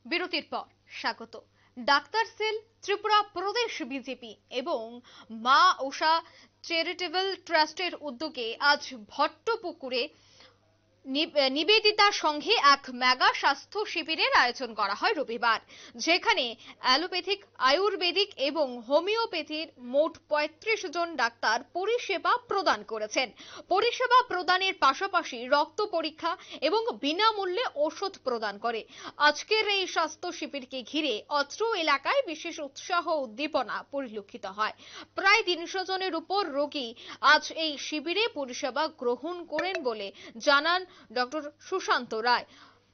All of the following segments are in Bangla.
বিরতির পর স্বাগত। ডাক্তার সেল, ত্রিপুরা প্রদেশ বিজেপি এবং মা উষা চ্যারিটেবল ট্রাস্টের উদ্যোগে আজ ভট্টপুকুরে নিবেদিতা সংঘে এক মেগা স্বাস্থ্য শিবিরের আয়োজন করা হয় রবিবার, যেখানে অ্যালোপ্যাথিক, আয়ুর্বেদিক এবং হোমিওপ্যাথির মোট ৩৫ জন ডাক্তার পরিষেবা প্রদান করেছেন। পরিষেবা প্রদানের পাশাপাশি রক্ত পরীক্ষা এবং বিনামূল্যে ওষুধ প্রদান করে। আজকের এই স্বাস্থ্য শিবিরকে ঘিরে অত্র এলাকায় বিশেষ উৎসাহ উদ্দীপনা পরিলক্ষিত হয়। প্রায় ৩০০ জনের উপর রোগী আজ এই শিবিরে পরিষেবা গ্রহণ করেন বলে জানান ডক্টর সুশান্ত রায়।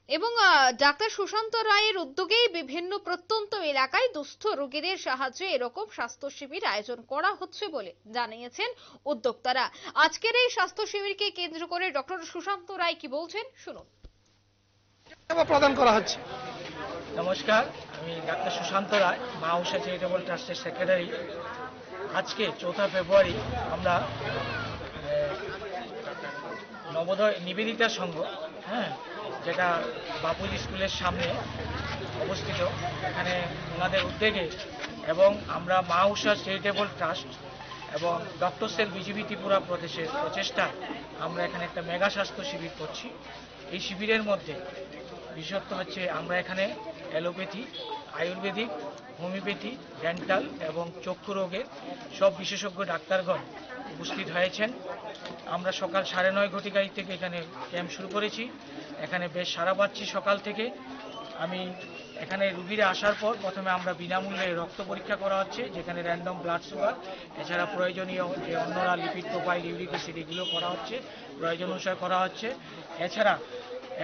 এবং ডাক্তার সুশান্ত রায়ের উদ্যোগেই বিভিন্ন প্রত্যন্ত এলাকায় দুস্থ রোগীদের সাহায্যে এরকম স্বাস্থ্য শিবির আয়োজন করা হচ্ছে বলে জানিয়েছেন উদ্যোক্তারা। আজকের এই স্বাস্থ্য শিবিরকে কেন্দ্র করে ডক্টর সুশান্ত রায় কি বলছেন শুনুন। প্রদান করা হচ্ছে। নমস্কার, আমি ডাক্তার সুশান্ত রায়, মা উষা চ্যারিটেবল ট্রাস্টের সেক্রেটারি। আজকে 4 ফেব্রুয়ারি আমরা নবোদয় নিবেদিতা সংঘ, যেটা বাপুজি স্কুলের সামনে অবস্থিত, এখানে ওনাদের উদ্যোগে এবং আমরা মা উষা চ্যারিটেবল ট্রাস্ট এবং ডক্টর সেল বিজেপি ত্রিপুরা প্রদেশের প্রচেষ্টায় আমরা এখানে একটা মেগা স্বাস্থ্য শিবির করছি। এই শিবিরের মধ্যে বিশেষত্ব হচ্ছে আমরা এখানে অ্যালোপ্যাথি, আয়ুর্বেদিক, হোমিওপ্যাথি, ডেন্টাল এবং চক্ষু রোগের সব বিশেষজ্ঞ ডাক্তারগণ উপস্থিত হয়েছেন। আমরা সকাল 9:30 ঘটিকায় থেকে এখানে ক্যাম্প শুরু করেছি। এখানে বেশ সাড়া পাচ্ছি সকাল থেকে। আমি এখানে রুগীরা আসার পর প্রথমে আমরা বিনামূল্যে রক্ত পরীক্ষা করা হচ্ছে, যেখানে র্যান্ডম ব্লাড সুগার, এছাড়া প্রয়োজনীয় যে অন্যরা লিপিড প্রোফাইল, ইউরিক অ্যাসিড এগুলো করা হচ্ছে, প্রয়োজন অনুসারে করা হচ্ছে। এছাড়া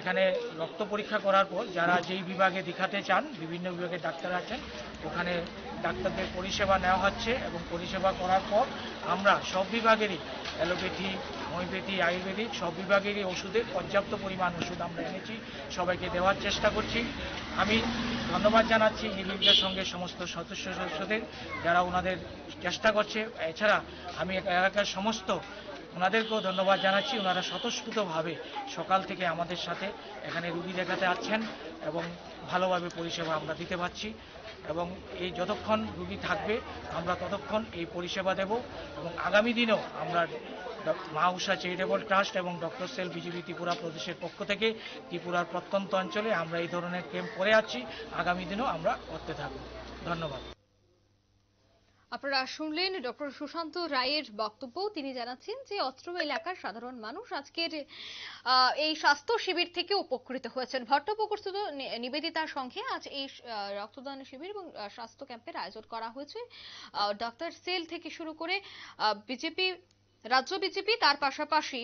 এখানে রক্ত পরীক্ষা করার পর যারা যেই বিভাগে দেখাতে চান, বিভিন্ন বিভাগের ডাক্তার আছেন, ওখানে ডাক্তারদের পরিষেবা নেওয়া হচ্ছে এবং পরিষেবা করার পর আমরা সব বিভাগেরই অ্যালোপ্যাথি, হোমিওপ্যাথি, আয়ুর্বেদিক সব বিভাগেরই ওষুধের পর্যাপ্ত পরিমাণ ওষুধ আমরা এনেছি, সবাইকে দেওয়ার চেষ্টা করছি। আমি ধন্যবাদ জানাচ্ছি নিবেদিতার সঙ্গে সমস্ত সদস্যদের, যারা ওনাদের চেষ্টা করছে। এছাড়া আমি এলাকার সমস্ত ওনাদেরকেও ধন্যবাদ জানাচ্ছি। ওনারা স্বতঃস্ফূর্তভাবে সকাল থেকে আমাদের সাথে এখানে রুগী দেখাতে আসছেন এবং ভালোভাবে পরিষেবা আমরা দিতে পারছি। এবং এই যতক্ষণ রুগী থাকবে আমরা ততক্ষণ এই পরিষেবা দেব এবং আগামী দিনেও আমরা মা উষা চ্যারিটেবল ট্রাস্ট এবং ডক্টর সেল বিজেপি ত্রিপুরা প্রদেশের পক্ষ থেকে ত্রিপুরার প্রত্যন্ত অঞ্চলে আমরা এই ধরনের ক্যাম্প করে আছি, আগামী দিনেও আমরা করতে থাকব। ধন্যবাদ। আপনারা শুনলেন ডক্টর সুশান্ত রায়ের বক্তব্য। তিনি জানাচ্ছেন যে অত্র এলাকার সাধারণ মানুষ আজকের এই স্বাস্থ্য শিবির থেকে উপকৃত হয়েছেন। ভট্টপুকুরস্থিত নিবেদিতা সংঘে আজ এই রক্তদান শিবির এবং স্বাস্থ্য ক্যাম্পের আয়োজন করা হয়েছে। ডাক্তার সেল থেকে শুরু করে বিজেপি, রাজ্য বিজেপি, তার পাশাপাশি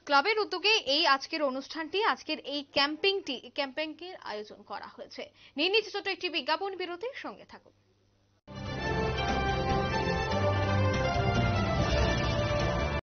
ক্লাবের উদ্যোগে এই আজকের অনুষ্ঠানটি, আজকের এই ক্যাম্পেইনের আয়োজন করা হয়েছে। নিয়ে নিচ্ছে ছোট একটি বিজ্ঞাপন বিরতির সঙ্গে থাকুন।